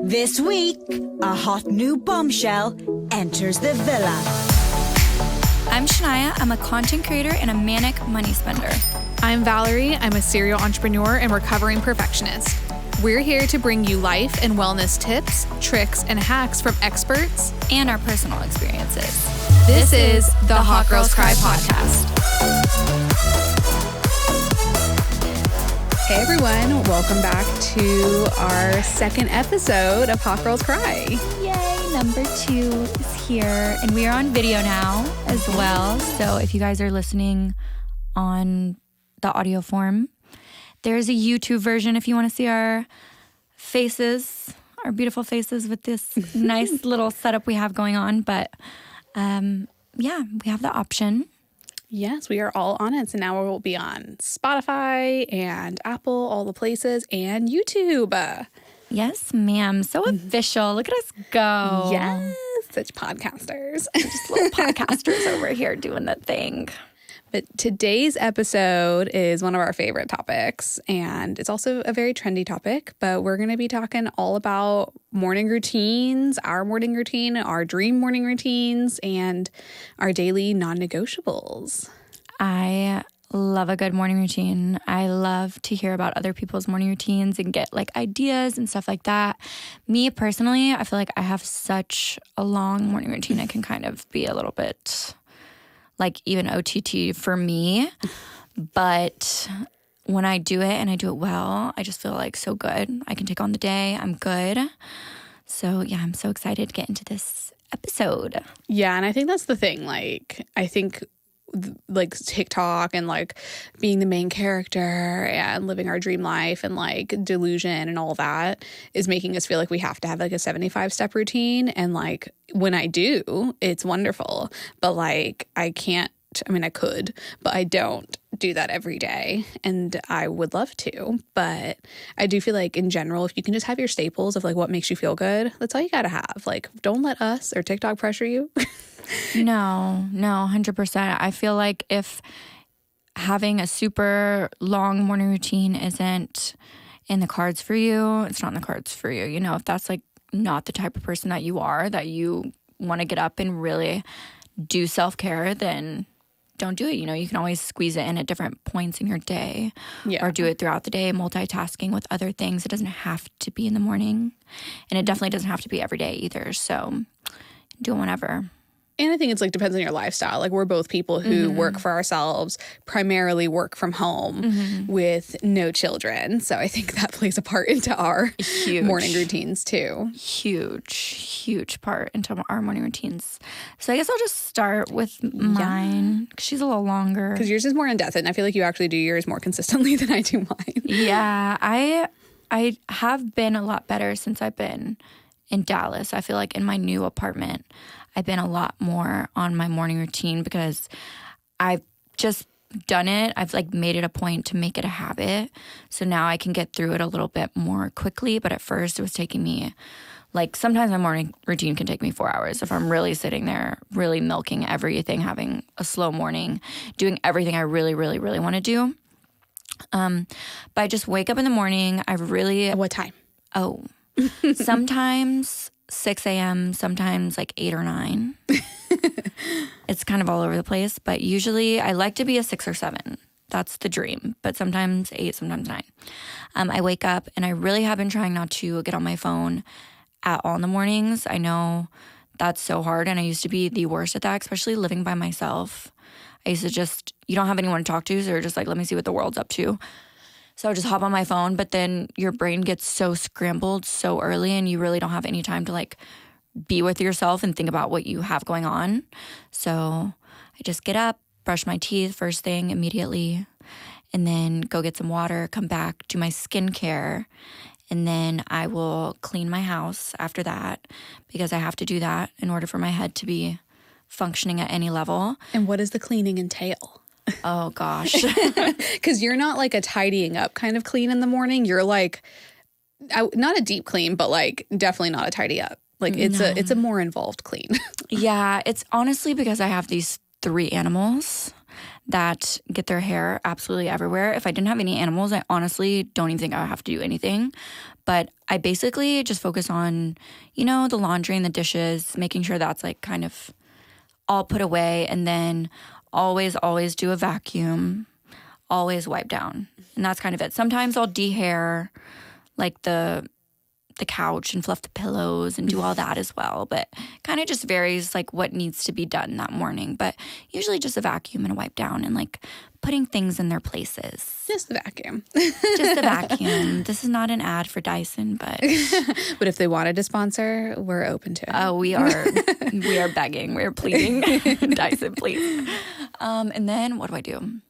This week, a hot new bombshell enters the villa. I'm Shania. I'm a content creator and a manic money spender. I'm Valerie. I'm a serial entrepreneur and recovering perfectionist. We're here to bring you life and wellness tips, tricks, and hacks from experts and our personal experiences. This is the Hot Girls Cry podcast. Hey everyone, welcome back to our second episode of Hot Girls Cry. Yay, number 2 is here. And we are on video now as well. So if you guys are listening on the audio form, there's a YouTube version if you want to see our faces, our beautiful faces with this nice little setup we have going on. But yeah, we have the option. Yes, we are all on it. So now we'll be on Spotify and Apple, all the places, and YouTube. Yes, ma'am. So official. Look at us go. Yes, such podcasters. Just little podcasters over here doing the thing. But today's episode is one of our favorite topics, and it's also a very trendy topic, but we're going to be talking all about morning routines, our morning routine, our dream morning routines, and our daily non-negotiables. I love a good morning routine. I love to hear about other people's morning routines and get like ideas and stuff like that. Me personally, I feel like I have such a long morning routine. I can kind of be a little bit like even OTT for me. But when I do it and I do it well, I just feel like so good. I can take on the day. I'm good. So yeah, I'm so excited to get into this episode. Yeah, and I think that's the thing. Like, I think like TikTok and like being the main character and living our dream life and like delusion and all that is making us feel like we have to have like a 75-step routine. And like when I do, it's wonderful. But like I could, but I don't do that every day. And I would love to. But I do feel like in general, if you can just have your staples of like what makes you feel good, that's all you got to have. Like, don't let us or TikTok pressure you. No, 100%. I feel like if having a super long morning routine isn't in the cards for you, it's not in the cards for you. You know, if that's like not the type of person that you are, that you want to get up and really do self-care, then don't do it. You know, you can always squeeze it in at different points in your day or do it throughout the day, multitasking with other things. It doesn't have to be in the morning, and it definitely doesn't have to be every day either. So do it whenever. And I think it's like depends on your lifestyle. Like we're both people who work for ourselves, primarily work from home with no children. So I think that plays a part into our morning routines too. Huge part into our morning routines. So I guess I'll just start with mine because she's a little longer. Because yours is more in depth, and I feel like you actually do yours more consistently than I do mine. Yeah, I have been a lot better since I've been in Dallas. I feel like in my new apartment, I've been a lot more on my morning routine because I've just done it. I've like made it a point to make it a habit. So now I can get through it a little bit more quickly. But at first it was taking me like sometimes my morning routine can take me 4 hours if I'm really sitting there, really milking everything, having a slow morning, doing everything I really, really, really want to do. But I just wake up in the morning. At what time? Oh, sometimes 6 a.m., sometimes like 8 or 9. It's kind of all over the place, but usually I like to be a 6 or 7. That's the dream, but sometimes 8, sometimes 9. I wake up and I really have been trying not to get on my phone at all in the mornings. I know that's so hard, and I used to be the worst at that, especially living by myself. I used to you don't have anyone to talk to, so you're just like, let me see what the world's up to. So I just hop on my phone, but then your brain gets so scrambled so early and you really don't have any time to like be with yourself and think about what you have going on. So I just get up, brush my teeth first thing immediately, and then go get some water, come back, do my skincare, and then I will clean my house after that because I have to do that in order for my head to be functioning at any level. And what does the cleaning entail? Oh, gosh. Because you're not like a tidying up kind of clean in the morning. You're like, not a deep clean, but like definitely not a tidy up. Like it's a more involved clean. Yeah, it's honestly because I have these 3 animals that get their hair absolutely everywhere. If I didn't have any animals, I honestly don't even think I would have to do anything. But I basically just focus on, the laundry and the dishes, making sure that's like kind of all put away, and then always do a vacuum, always wipe down. And that's kind of it. Sometimes I'll de-hair like the couch and fluff the pillows and do all that as well. But kind of just varies like what needs to be done that morning. But usually just a vacuum and a wipe down and like putting things in their places. Just the vacuum. Just the vacuum. This is not an ad for Dyson, but But if they wanted to sponsor, we're open to it. oh, we are begging. We're pleading. Dyson, please. And then what do?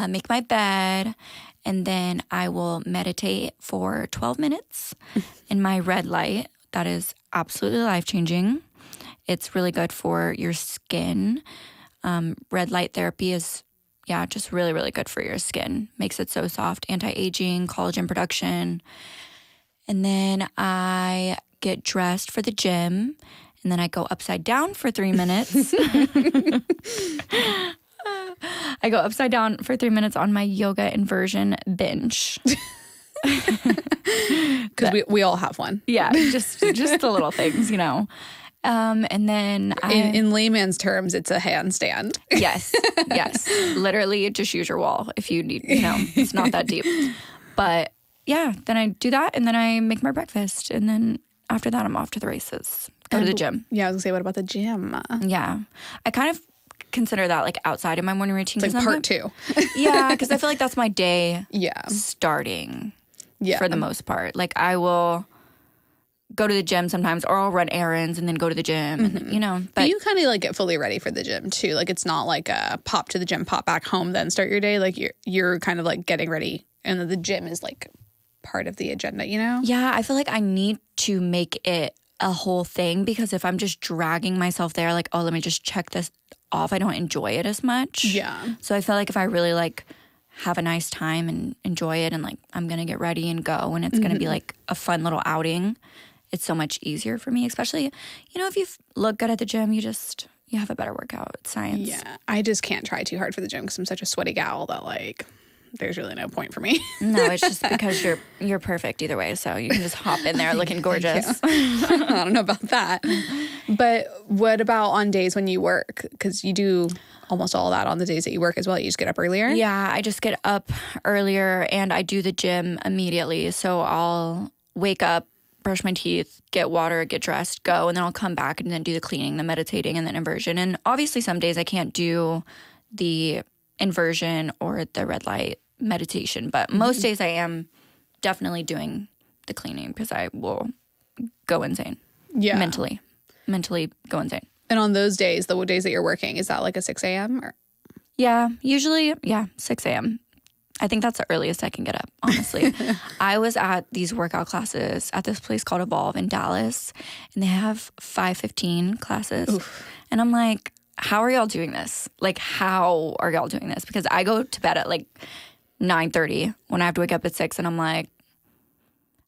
Make my bed. And then I will meditate for 12 minutes in my red light. That is absolutely life-changing. It's really good for your skin. Red light therapy is, just really, really good for your skin. Makes it so soft, anti-aging, collagen production. And then I get dressed for the gym. And then I go upside down for 3 minutes. I go upside down for 3 minutes on my yoga inversion bench. Because we all have one. Yeah, just the little things, And then in layman's terms, it's a handstand. Yes. Literally, just use your wall if you need, it's not that deep. But yeah, then I do that, and then I make my breakfast. And then after that, I'm off to the races. Go to the gym. Yeah, I was going to say, what about the gym? Yeah. I kind of consider that like outside of my morning routine. It's like part 2. Yeah, because I feel like that's my day starting for the most part. Like I will go to the gym sometimes, or I'll run errands and then go to the gym, and, But you kind of like get fully ready for the gym too. Like it's not like a pop to the gym, pop back home, then start your day. Like you're kind of like getting ready, and the gym is like part of the agenda, Yeah, I feel like I need to make it a whole thing, because if I'm just dragging myself there, like, oh, let me just check this off, I don't enjoy it as much. Yeah. So I feel like if I really like have a nice time and enjoy it, and like I'm gonna get ready and go, and it's gonna be like a fun little outing, it's so much easier for me. Especially, if you look good at the gym, you have a better workout. It's science. Yeah, I just can't try too hard for the gym because I'm such a sweaty gal that like there's really no point for me. No, it's just because you're perfect either way, so you can just hop in there looking gorgeous. I don't know about that. But what about on days when you work? Because you do almost all that on the days that you work as well. You just get up earlier? Yeah, I just get up earlier, and I do the gym immediately. So I'll wake up, brush my teeth, get water, get dressed, go, and then I'll come back and then do the cleaning, the meditating, and then inversion. And obviously some days I can't do the inversion or the red light meditation, but most days I am definitely doing the cleaning, because I will go insane. Yeah. Mentally go insane. And on those days, the days that you're working, is that like a 6 a.m.? Or? Yeah, usually, 6 a.m. I think that's the earliest I can get up, honestly. I was at these workout classes at this place called Evolve in Dallas, and they have 5:15 classes. Oof. And I'm like, how are y'all doing this? Like, how are y'all doing this? Because I go to bed at like 9:30 when I have to wake up at 6, and I'm like,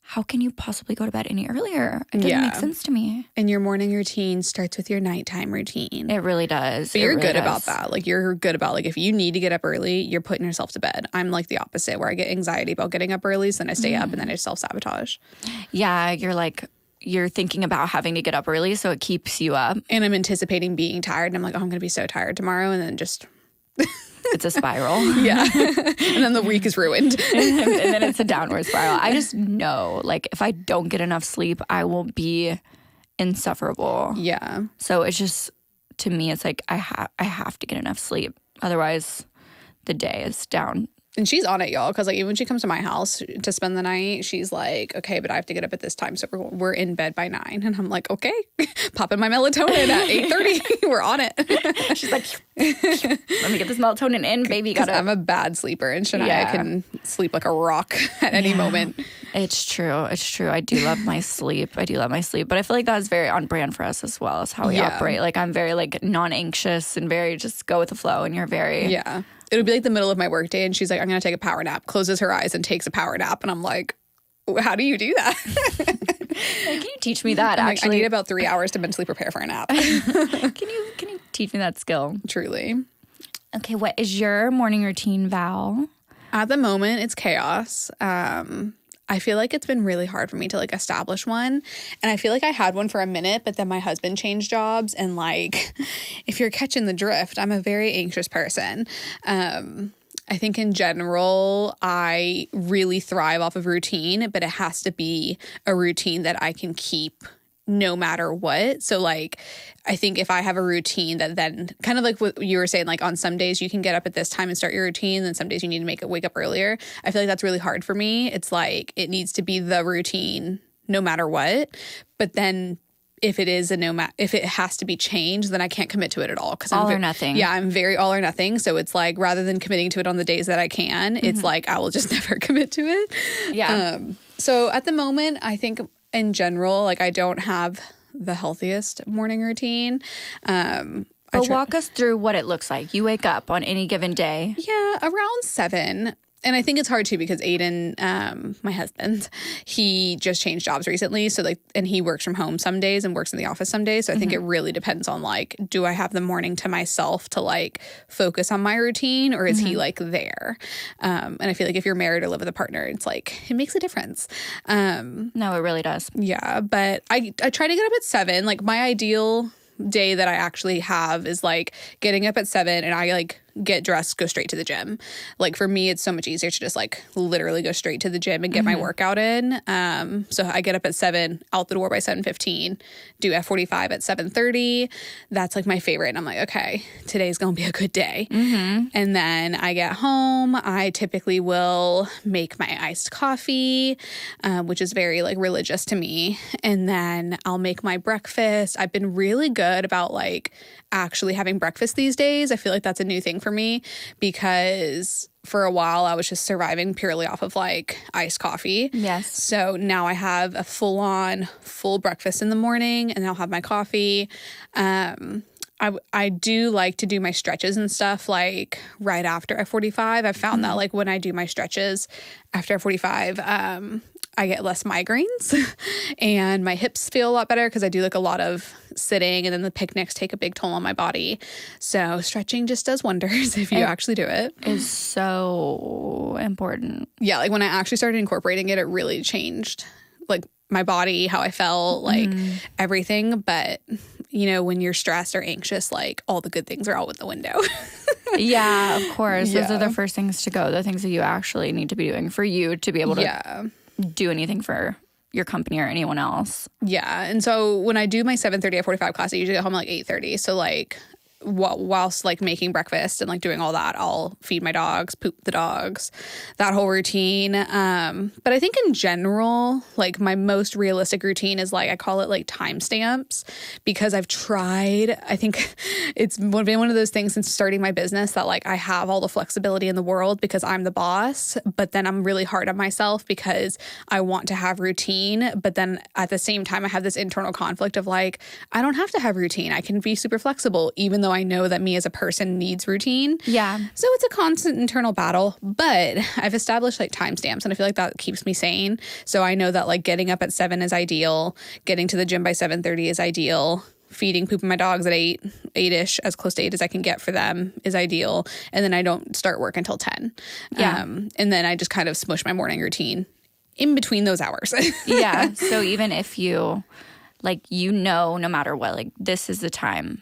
how can you possibly go to bed any earlier? It doesn't make sense to me. And your morning routine starts with your nighttime routine. It really does. But you're good about that. Like, you're good about, like, if you need to get up early, you're putting yourself to bed. I'm like the opposite, where I get anxiety about getting up early, so then I stay up, and then I self-sabotage. Yeah, you're thinking about having to get up early, so it keeps you up. And I'm anticipating being tired, and I'm like, oh, I'm going to be so tired tomorrow, and then just... It's a spiral. Yeah. And then the week is ruined. and then it's a downward spiral. I just know, like, if I don't get enough sleep, I will be insufferable. Yeah. So it's just, to me, it's like I have to get enough sleep. Otherwise, the day is down. And she's on it, y'all, because like even when she comes to my house to spend the night, she's like, okay, but I have to get up at this time, so we're in bed by 9. And I'm like, okay, popping my melatonin at 8:30. We're on it. She's like, let me get this melatonin in, baby. I'm a bad sleeper, and Shania can sleep like a rock at any moment. It's true. I do love my sleep. But I feel like that's very on brand for us as well, as how we operate. Like, I'm very like non-anxious and very just go with the flow, and you're very... Yeah. It would be like the middle of my workday, and she's like, I'm going to take a power nap, closes her eyes and takes a power nap. And I'm like, how do you do that? Can you teach me that, I actually? need about 3 hours to mentally prepare for a nap. Can you teach me that skill? Truly. Okay, what is your morning routine, Val? At the moment, it's chaos. I feel like it's been really hard for me to like establish one. And I feel like I had one for a minute, but then my husband changed jobs. And like, if you're catching the drift, I'm a very anxious person. I think in general, I really thrive off of routine, but it has to be a routine that I can keep no matter what. So like, I think if I have a routine that then kind of like what you were saying, like on some days you can get up at this time and start your routine, and some days you need to wake up earlier. I feel like that's really hard for me. It's like, it needs to be the routine no matter what. But then if it is if it has to be changed, then I can't commit to it at all. All or nothing. Yeah, I'm very all or nothing. So it's like, rather than committing to it on the days that I can, it's like, I will just never commit to it. Yeah. So at the moment, I think in general, like I don't have the healthiest morning routine. But walk us through what it looks like. You wake up on any given day. Yeah, around 7. And I think it's hard too because Aiden, my husband, he just changed jobs recently. So like, and he works from home some days and works in the office some days. So I think it really depends on like, do I have the morning to myself to like focus on my routine, or is he like there? And I feel like if you're married or live with a partner, it's like, it makes a difference. No, it really does. Yeah. But I try to get up at 7. Like my ideal day that I actually have is like getting up at 7 and I like get dressed, go straight to the gym. Like for me, it's so much easier to just like literally go straight to the gym and get my workout in. So I get up at 7, out the door by 7:15, do F45 at 7:30. That's like my favorite. And I'm like, okay, today's going to be a good day. And then I get home. I typically will make my iced coffee, which is very like religious to me. And then I'll make my breakfast. I've been really good about like actually having breakfast these days. I feel like that's a new thing for me because for a while I was just surviving purely off of like iced coffee. Yes. So now I have a full breakfast in the morning, and I'll have my coffee. I do like to do my stretches and stuff like right after F45. I've found that like when I do my stretches after F45, I get less migraines and my hips feel a lot better because I do like a lot of sitting, and then the picnics take a big toll on my body. So stretching just does wonders if you actually do it. It's so important. Yeah, like when I actually started incorporating it, it really changed like my body, how I felt, like everything. But you know, when you're stressed or anxious, like all the good things are out the window. Yeah, of course. Those are the first things to go. The things that you actually need to be doing for you to be able to do anything for your company or anyone else. Yeah. And so when I do my 7:30 F45 class, I usually get home at like 8:30. So like whilst like making breakfast and like doing all that, I'll feed my dogs, poop the dogs, that whole routine. But I think in general, like my most realistic routine is like, I call it like timestamps, because I've tried, I think it's been one of those things since starting my business that like I have all the flexibility in the world because I'm the boss, but then I'm really hard on myself because I want to have routine. But then at the same time, I have this internal conflict of like, I don't have to have routine. I can be super flexible, even though I know that me as a person needs routine. Yeah. So it's a constant internal battle, but I've established like timestamps, and I feel like that keeps me sane. So I know that like getting up at 7 is ideal. Getting to the gym by 7:30 is ideal. Feeding, pooping my dogs at 8-ish, as close to 8 as I can get for them, is ideal. And then I don't start work until 10. Yeah. And then I just kind of smush my morning routine in between those hours. Yeah. So even if you, like, you know, no matter what, like, this is the time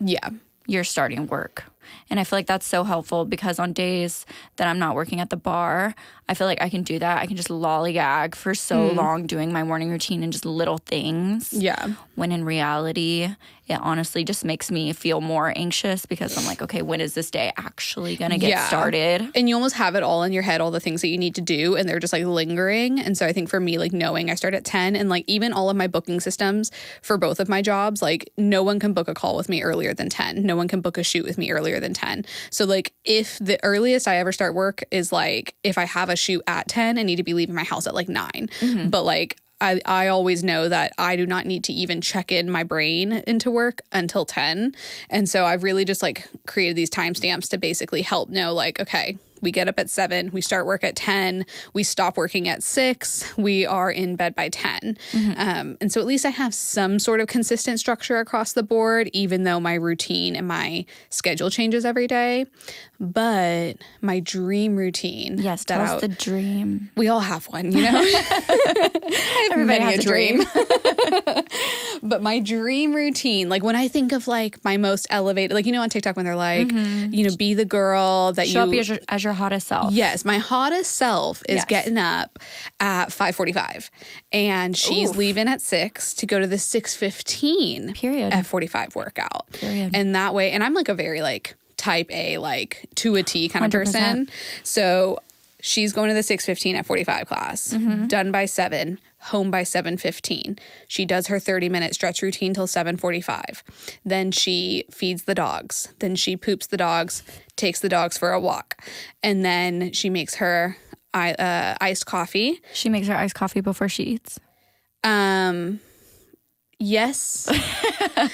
you're starting work. And I feel like that's so helpful because on days that I'm not working at the bar, I feel like I can do that. I can just lollygag for so long doing my morning routine and just little things. Yeah. When in reality, it honestly just makes me feel more anxious because I'm like, okay, when is this day actually going to get started? And you almost have it all in your head, all the things that you need to do, and they're just like lingering. And so I think for me, like knowing I start at 10 and like even all of my booking systems for both of my jobs, like no one can book a call with me earlier than 10. No one can book a shoot with me earlier than 10. So like if the earliest I ever start work is like if I have a shoot at 10, I need to be leaving my house at like 9. But like I always know that I do not need to even check in my brain into work until 10. And so I've really just like created these timestamps to basically help know like, okay, We get up at 7. We start work at 10. We stop working at 6. We are in bed by 10. And so at least I have some sort of consistent structure across the board, even though my routine and my schedule changes every day. But my dream routine. Yes, tell us the dream. We all have one, you know? I have many a dream. But my dream routine, like when I think of like my most elevated, like, you know, on TikTok when they're like, you know, be the girl that Show you... up as your hottest self. Yes, my hottest self is getting up at 5:45. And she's leaving at 6 to go to the 6:15 F45 workout. Period. And that way, and I'm like a very like type A, like to a T kind of 100%. person. So she's going to the 6:15 F45 class, done by 7, home by 7:15. She does her 30-minute stretch routine till 7:45. Then she feeds the dogs. Then she poops the dogs, takes the dogs for a walk. And then she makes her iced coffee. She makes her iced coffee before she eats. Yes,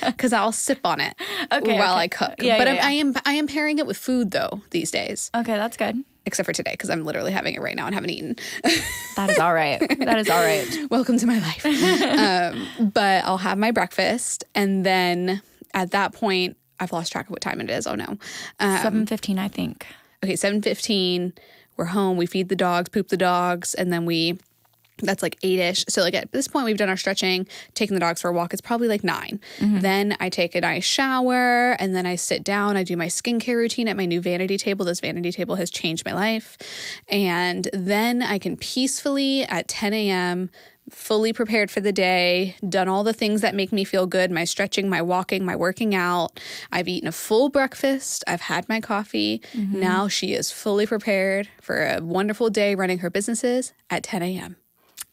because I'll sip on it while I cook. Yeah, but yeah, I am pairing it with food though these days. Okay, that's good. Except for today, because I'm literally having it right now and haven't eaten. That is all right. That is all right. Welcome to my life. But I'll have my breakfast, and then at that point, I've lost track of what time it is. Oh no, 7:15, I think. Okay, 7:15. We're home. We feed the dogs, poop the dogs, and then that's like 8-ish. So like at this point, we've done our stretching, taking the dogs for a walk. It's probably like 9. Then I take a nice shower, and then I sit down. I do my skincare routine at my new vanity table. This vanity table has changed my life. And then I can peacefully at 10 a.m., fully prepared for the day, done all the things that make me feel good, my stretching, my walking, my working out. I've eaten a full breakfast. I've had my coffee. Now she is fully prepared for a wonderful day running her businesses at 10 a.m.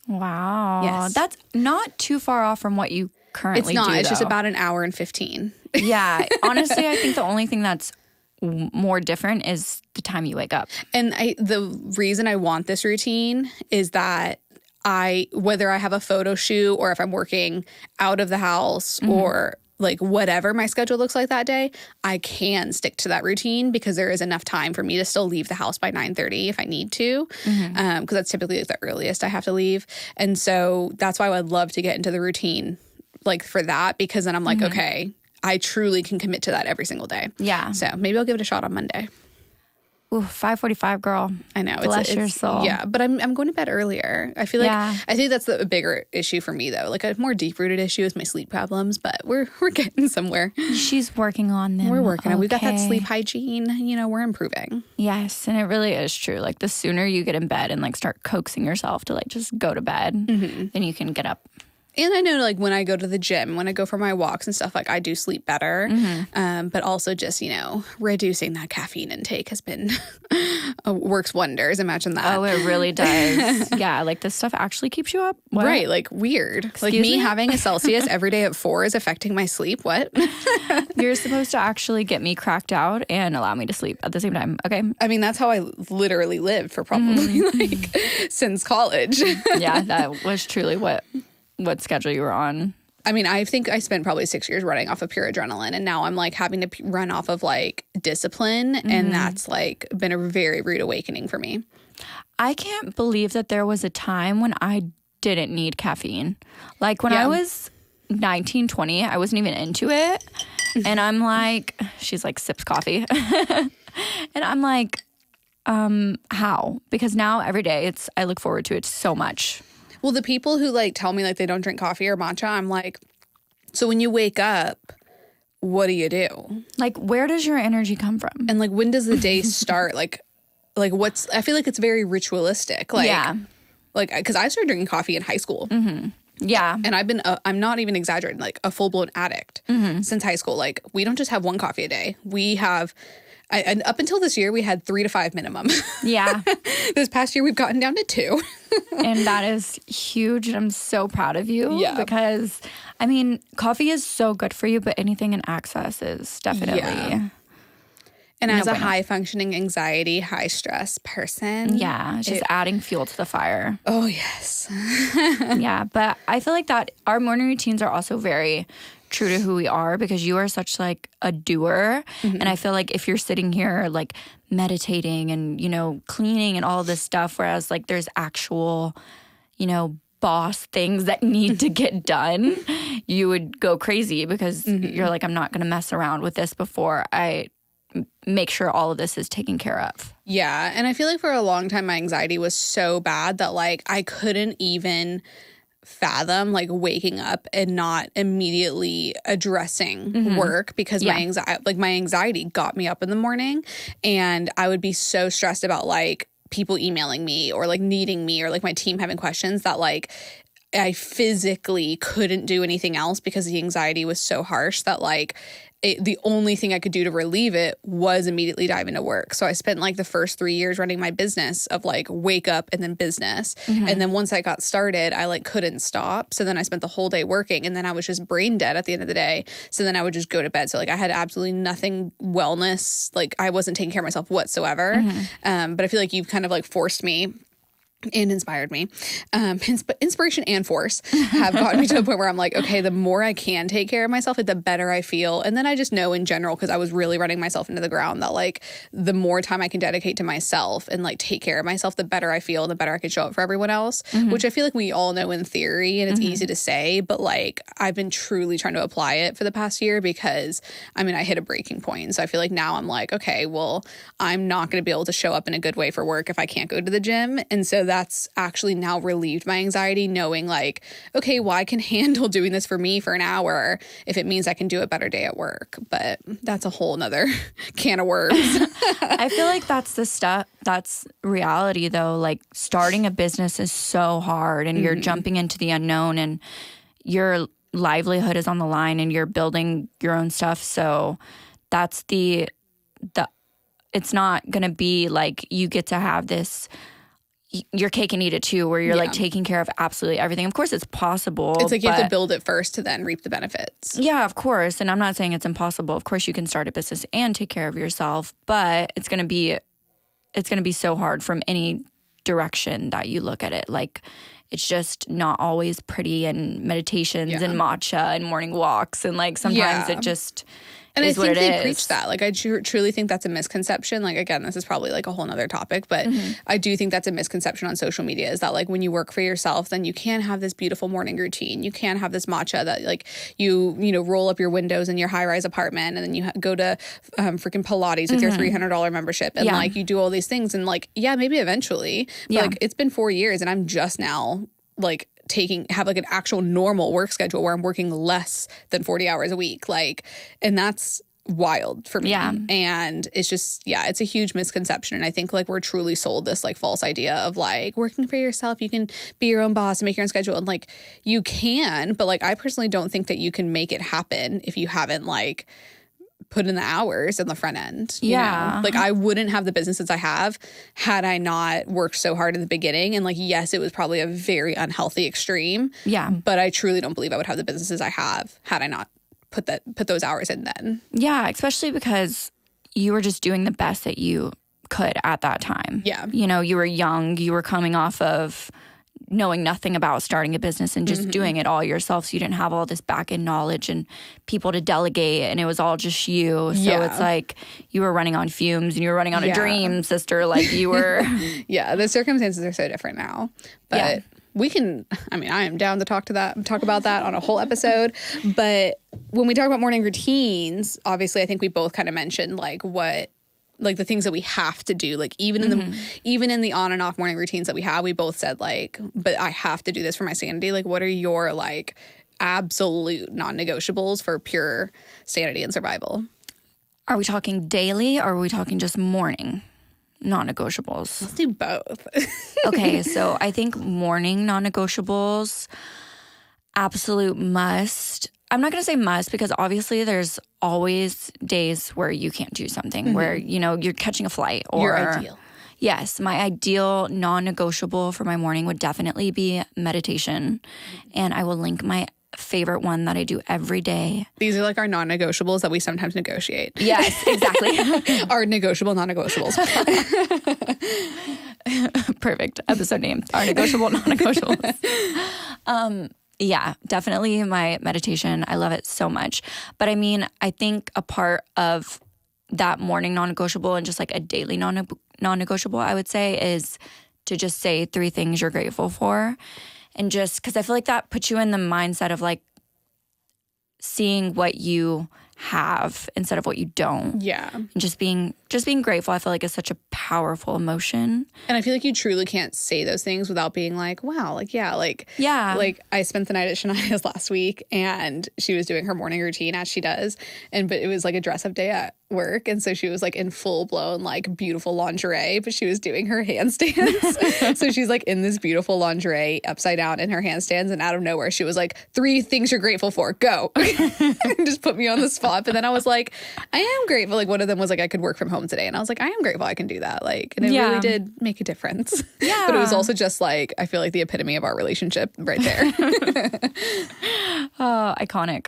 Wow. Yes. That's not too far off from what you currently do. It's not. It's just though. about an hour and 15. Yeah. Honestly, I think the only thing that's more different is the time you wake up. And the reason I want this routine is that whether I have a photo shoot or if I'm working out of the house or like whatever my schedule looks like that day, I can stick to that routine because there is enough time for me to still leave the house by 9:30 if I need to, because that's typically like the earliest I have to leave. And so that's why I would love to get into the routine like for that, because then I'm like, okay, I truly can commit to that every single day. Yeah. So maybe I'll give it a shot on Monday. Ooh, 5:45, girl. I know. Bless your soul. Yeah, but I'm going to bed earlier. I feel like I think that's a bigger issue for me though. Like a more deep-rooted issue is my sleep problems, but we're getting somewhere. She's working on them. We're working on. We've got that okay. sleep hygiene. You know, we're improving. Yes, and it really is true. Like the sooner you get in bed and like start coaxing yourself to like just go to bed, then you can get up. And I know, like, when I go to the gym, when I go for my walks and stuff, like, I do sleep better. But also just, you know, reducing that caffeine intake has been works wonders. Imagine that. Oh, it really does. Yeah, like this stuff actually keeps you up. What? Right, like, weird. Excuse like, me me? having a Celsius every day at 4 is affecting my sleep. What? You're supposed to actually get me cracked out and allow me to sleep at the same time. Okay. I mean, that's how I literally lived for probably, like, since college. Yeah, that was truly what schedule you were on. I mean, I think I spent probably 6 years running off of pure adrenaline, and now I'm like having to run off of like discipline, and that's like been a very rude awakening for me. I can't believe that there was a time when I didn't need caffeine. Like when I was 19, 20, I wasn't even into it. And I'm like, she's like, sips coffee. And I'm like, how? Because now every day I look forward to it so much. Well, the people who like tell me like they don't drink coffee or matcha, I'm like, so when you wake up, what do you do? Like, where does your energy come from? And like, when does the day start? like what's, I feel like it's very ritualistic. Like, yeah. Like, because I started drinking coffee in high school. Yeah. And I've been, I'm not even exaggerating, like a full-blown addict since high school. Like, we don't just have one coffee a day. We have, and up until this year, we had 3 to 5 minimum. Yeah. This past year, we've gotten down to 2. And that is huge. And I'm so proud of you. Yeah. Because, I mean, coffee is so good for you, but anything in excess is definitely. Yeah. And as a bueno. high-functioning anxiety, high-stress person. Yeah, it's just adding fuel to the fire. Oh, yes. Yeah, but I feel like that our morning routines are also very true to who we are because you are such like a doer. And I feel like if you're sitting here like meditating and, you know, cleaning and all this stuff, whereas like there's actual, you know, boss things that need to get done, you would go crazy because you're like, I'm not going to mess around with this before I make sure all of this is taken care of. Yeah. And I feel like for a long time, my anxiety was so bad that like I couldn't even fathom like waking up and not immediately addressing work because my anxiety got me up in the morning, and I would be so stressed about like people emailing me or like needing me or like my team having questions that like I physically couldn't do anything else because the anxiety was so harsh that like the only thing I could do to relieve it was immediately dive into work. So I spent like the first 3 years running my business of like wake up and then business. And then once I got started, I like couldn't stop. So then I spent the whole day working, and then I was just brain dead at the end of the day. So then I would just go to bed. So like I had absolutely nothing wellness. Like I wasn't taking care of myself whatsoever. But I feel like you've kind of like forced me and inspired me. Inspiration and force have gotten me to a point where I'm like, okay, the more I can take care of myself, the better I feel. And then I just know in general, because I was really running myself into the ground, that like the more time I can dedicate to myself and like take care of myself, the better I feel, the better I can show up for everyone else, which I feel like we all know in theory and it's easy to say, but like I've been truly trying to apply it for the past year because I mean, I hit a breaking point. So I feel like now I'm like, okay, well, I'm not going to be able to show up in a good way for work if I can't go to the gym. And so that's actually now relieved my anxiety, knowing like, okay, well, I can handle doing this for me for an hour if it means I can do a better day at work. But that's a whole nother can of worms. I feel like that's the stuff, that's reality though. Like starting a business is so hard and you're jumping into the unknown and your livelihood is on the line and you're building your own stuff. So that's the it's not going to be like you get to have this your cake and eat it too, where you're like taking care of absolutely everything. Of course, it's possible. It's like you have to build it first to then reap the benefits. Yeah, of course. And I'm not saying it's impossible. Of course, you can start a business and take care of yourself, but it's going to be so hard from any direction that you look at it. Like it's just not always pretty, and meditations and matcha and morning walks, and like sometimes it just. And I think they is. preach that. Like, I truly think that's a misconception. Like, again, this is probably like a whole nother topic, but I do think that's a misconception on social media, is that like when you work for yourself, then you can have this beautiful morning routine. You can have this matcha that like you know, roll up your windows in your high-rise apartment, and then you go to freaking Pilates with your $300 membership, and like you do all these things, and like, yeah, maybe eventually. But like it's been 4 years and I'm just now like have like an actual normal work schedule where I'm working less than 40 hours a week. Like, and that's wild for me. Yeah. And it's just, it's a huge misconception. And I think like we're truly sold this like false idea of like working for yourself, you can be your own boss and make your own schedule. And like you can, but like I personally don't think that you can make it happen if you haven't like put in the hours in the front end. You know? Like I wouldn't have the businesses I have had I not worked so hard in the beginning. And like, yes, it was probably a very unhealthy extreme. Yeah. But I truly don't believe I would have the businesses I have had I not put those hours in then. Yeah, especially because you were just doing the best that you could at that time. Yeah. You know, you were young, you were coming off of knowing nothing about starting a business and just doing it all yourself. So you didn't have all this back end knowledge and people to delegate, and it was all just you. So it's like you were running on fumes and you were running on a dream, sister. Like you were. The circumstances are so different now. But we can, I mean, I am down to talk about that on a whole episode. But when we talk about morning routines, obviously I think we both kind of mentioned like the things that we have to do, like even in the on and off morning routines that we have, we both said like, but I have to do this for my sanity. Like, what are your like absolute non-negotiables for pure sanity and survival? Are we talking daily or are we talking just morning non-negotiables? Let's do both. Okay, so I think morning non-negotiables, absolute must. I'm not going to say must because obviously there's always days where you can't do something where, you know, you're catching a flight or your ideal. Yes, my ideal non-negotiable for my morning would definitely be meditation. And I will link my favorite one that I do every day. These are like our non-negotiables that we sometimes negotiate. Yes, exactly. Our negotiable non-negotiables. Perfect episode name. Our negotiable non-negotiables. Yeah, definitely my meditation. I love it so much. But I mean, I think a part of that morning non-negotiable and just like a daily non-negotiable, I would say, is to just say 3 things you're grateful for. And just because I feel like that puts you in the mindset of like seeing what you have instead of what you don't. Yeah. And just being grateful, I feel like is such a powerful emotion. And I feel like you truly can't say those things without being like, wow, like, yeah. Like I spent the night at Shania's last week and she was doing her morning routine as she does. But it was like a dress up day at work. And so she was like in full blown, like beautiful lingerie, but she was doing her handstands. So she's like in this beautiful lingerie upside down in her handstands. And out of nowhere, she was like, 3 things you're grateful for, go. And just put me on the spot. But then I was like, I am grateful. Like one of them was like, I could work from home today. And I was like, I am grateful I can do that. Like, and it really did make a difference. Yeah. But it was also just like, I feel like the epitome of our relationship right there. Oh, iconic.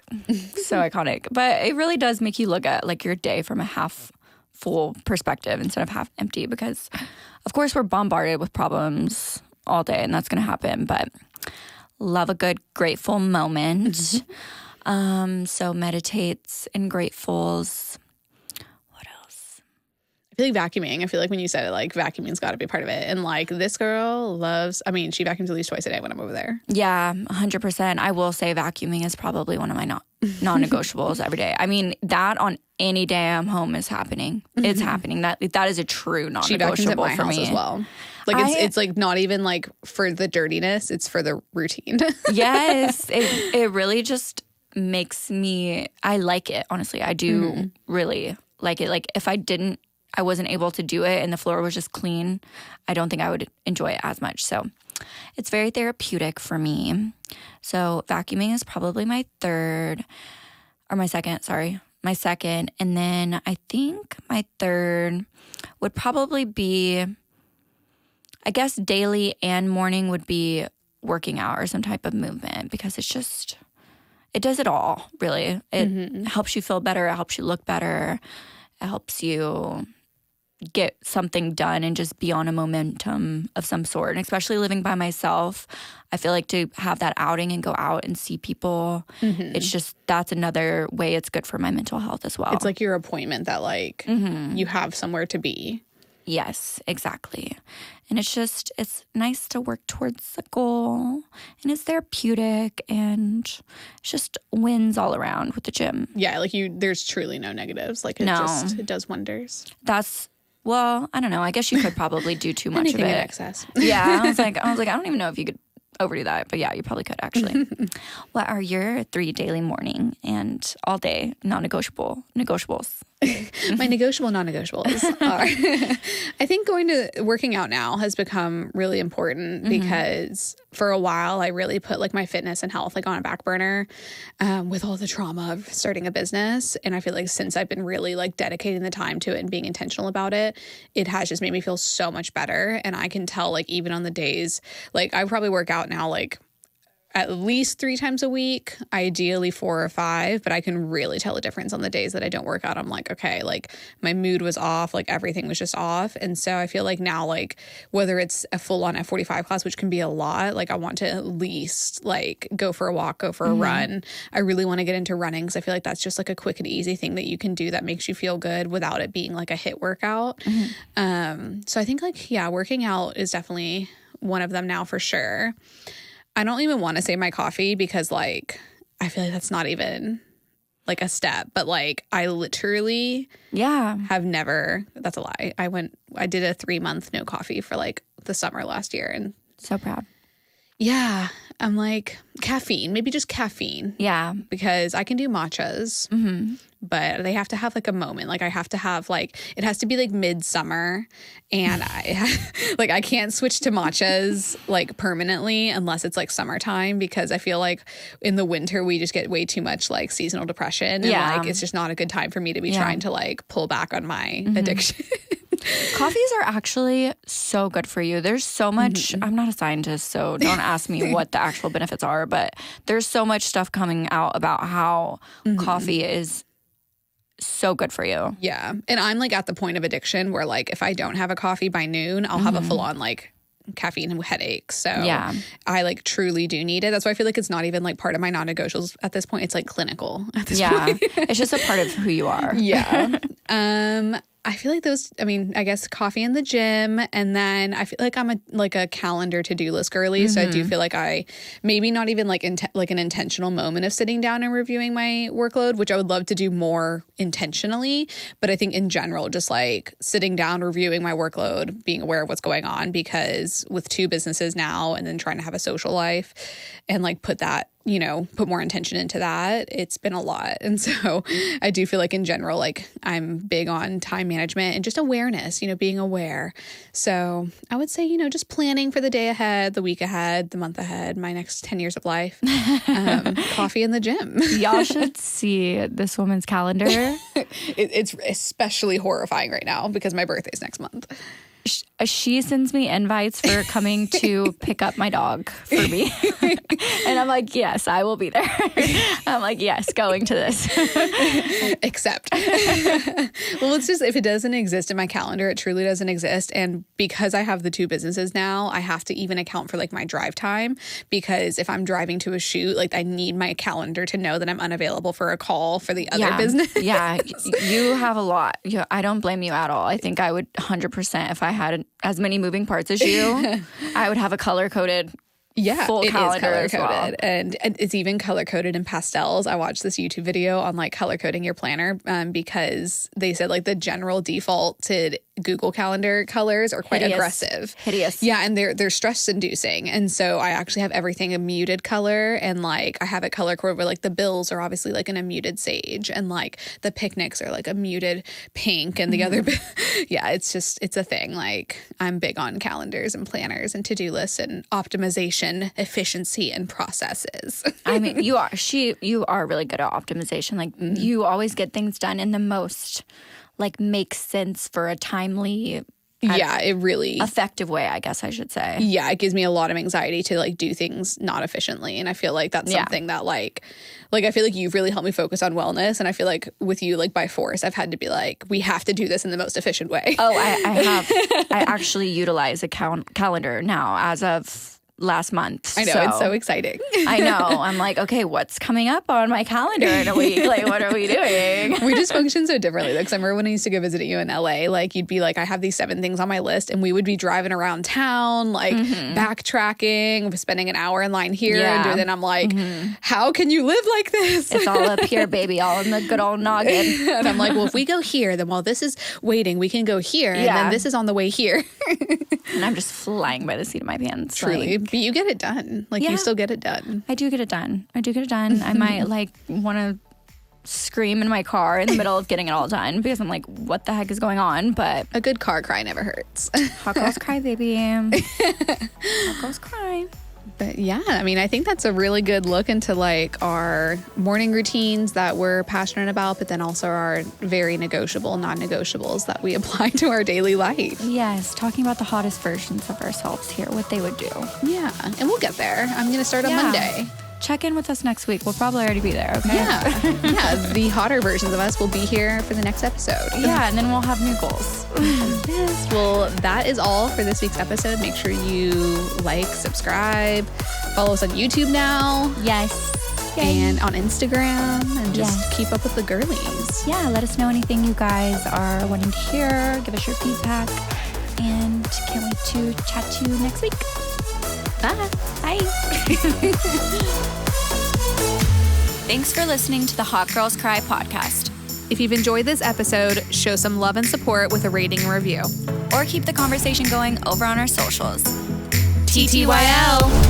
So iconic. But it really does make you look at like your day from a half full perspective instead of half empty, because of course we're bombarded with problems all day and that's going to happen. But love a good grateful moment. So meditates and gratefuls. What else? I feel like vacuuming. I feel like when you said it, like vacuuming's got to be part of it. And like this girl loves, I mean, she vacuums at least twice a day when I'm over there. Yeah, 100%. I will say vacuuming is probably one of my non-negotiables every day. I mean, that on any day I'm home is happening. It's happening. That is a true non-negotiable she vacuums at my for house me as well. Like it's like not even like for the dirtiness, it's for the routine. Yes, it really just makes me, I like it, honestly. I do really like it. Like if I wasn't able to do it and the floor was just clean, I don't think I would enjoy it as much. So it's very therapeutic for me. So vacuuming is probably my second. And then I think my third would probably be, I guess daily and morning would be working out or some type of movement, because it does it all, really. It helps you feel better. It helps you look better. It helps you get something done and just be on a momentum of some sort. And especially living by myself, I feel like to have that outing and go out and see people, it's just, that's another way it's good for my mental health as well. It's like your appointment that like you have somewhere to be. Yes, exactly. And it's nice to work towards a goal, and it's therapeutic, and it's just wins all around with the gym. Yeah, like there's truly no negatives. Like it does wonders. Well, I don't know. I guess you could probably do too much Anything of it. in excess. Yeah, I was like, I don't even know if you could overdo that, but yeah, you probably could actually. What are your 3 daily, morning, and all day negotiables? My negotiable non-negotiables are, I think working out now has become really important because for a while I really put like my fitness and health like on a back burner with all the trauma of starting a business. And I feel like since I've been really like dedicating the time to it and being intentional about it, it has just made me feel so much better. And I can tell like even on the days, like I probably work out now like at least 3 times a week, ideally 4 or 5, but I can really tell a difference on the days that I don't work out. I'm like, okay, like my mood was off, like everything was just off. And so I feel like now, like whether it's a full on F45 class, which can be a lot, like I want to at least like go for a walk, go for a run. I really want to get into running because I feel like that's just like a quick and easy thing that you can do that makes you feel good without it being like a HIIT workout. So I think like, yeah, working out is definitely one of them now for sure. I don't even want to say my coffee because like I feel like that's not even like a step, but like I literally have never, that's a lie. I did a 3-month no coffee for like the summer last year, and So proud. yeah, I'm like caffeine, maybe just caffeine. Yeah. Because I can do matchas, but they have to have like a moment. Like I have to have like, it has to be like midsummer, and I can't switch to matchas like permanently unless it's like summertime, because I feel like in the winter we just get way too much like seasonal depression. And like it's just not a good time for me to be trying to like pull back on my addiction. Coffees are actually so good for you. There's so much, I'm not a scientist, so don't ask me what the actual benefits are, but there's so much stuff coming out about how coffee is so good for you. Yeah. And I'm like at the point of addiction where like if I don't have a coffee by noon, I'll have a full on like caffeine headache. So Yeah. I like truly do need it. That's why I feel like it's not even like part of my non-negotiables at this point. It's like clinical at this point. It's just a part of who you are. Yeah. I feel like those, I mean, I guess coffee in the gym. And then I feel like I'm a calendar to-do list girly. So I do feel like I maybe not even like like an intentional moment of sitting down and reviewing my workload, which I would love to do more intentionally. But I think in general, just like sitting down, reviewing my workload, being aware of what's going on, because with 2 businesses now and then trying to have a social life and like put more intention into that, it's been a lot. And so I do feel like in general, like I'm big on time management and just awareness, being aware. So I would say, just planning for the day ahead, the week ahead, the month ahead, my next 10 years of life, coffee in the gym. Y'all should see this woman's calendar. It's especially horrifying right now because my birthday's next month. She sends me invites for coming to pick up my dog for me. And I'm like, yes, I will be there. I'm like, yes, going to this. Except. Well, it's just, if it doesn't exist in my calendar, it truly doesn't exist. And because I have the 2 businesses now, I have to even account for like my drive time, because if I'm driving to a shoot, like I need my calendar to know that I'm unavailable for a call for the other business. Yeah, you have a lot. I don't blame you at all. I think I would 100%, if I had as many moving parts as you, I would have a color-coded full calendar as well. Color-coded. And it's even color-coded in pastels. I watched this YouTube video on like color-coding your planner because they said like the general defaulted Google Calendar colors are quite aggressive. Hideous. Yeah, and they're stress-inducing. And so I actually have everything a muted color, and like I have it color-coded where like the bills are obviously like in a muted sage, and like the picnics are like a muted pink, and the other it's a thing. Like I'm big on calendars and planners and to-do lists and optimization, efficiency, and processes. I mean, you are really good at optimization. Like you always get things done in the most like makes sense for a timely, it really effective way, I guess I should say. Yeah, it gives me a lot of anxiety to like do things not efficiently, and I feel like that's something that like I feel like you've really helped me focus on wellness, and I feel like with you, like by force, I've had to be like, we have to do this in the most efficient way. Oh, I have. I actually utilize a calendar now as of last month. I know, it's so exciting. I know. I'm like, okay, what's coming up on my calendar in a week? Like, what are we doing? We just function so differently. Because I remember when I used to go visit you in LA, like you'd be like, I have these 7 things on my list, and we would be driving around town, like backtracking, spending an hour in line here. Yeah. And then I'm like, how can you live like this? It's all up here, baby, all in the good old noggin. And I'm like, well, if we go here, then while this is waiting, we can go here. And then this is on the way here. And I'm just flying by the seat of my pants. Truly. But you get it done. Like you still get it done. I do get it done. I might like want to scream in my car in the middle of getting it all done because I'm like, what the heck is going on? But a good car cry never hurts. Hot girls cry, baby. Hot girls cry. But yeah, I mean, I think that's a really good look into like our morning routines that we're passionate about, but then also our very negotiable non-negotiables that we apply to our daily life. Yes, talking about the hottest versions of ourselves here, what they would do. Yeah, and we'll get there. I'm going to start on Monday. Check in with us next week. We'll probably already be there, okay? Yeah, the hotter versions of us will be here for the next episode. Yeah, and then we'll have new goals. Yes. Well, that is all for this week's episode. Make sure you like, subscribe, follow us on YouTube now. Yes. Yay. And on Instagram, and just keep up with the girlies. Yeah, let us know anything you guys are wanting to hear. Give us your feedback. And can't wait to chat to you next week. Bye. Bye. Thanks for listening to the Hot Girls Cry podcast. If you've enjoyed this episode, show some love and support with a rating and review. Or keep the conversation going over on our socials. TTYL.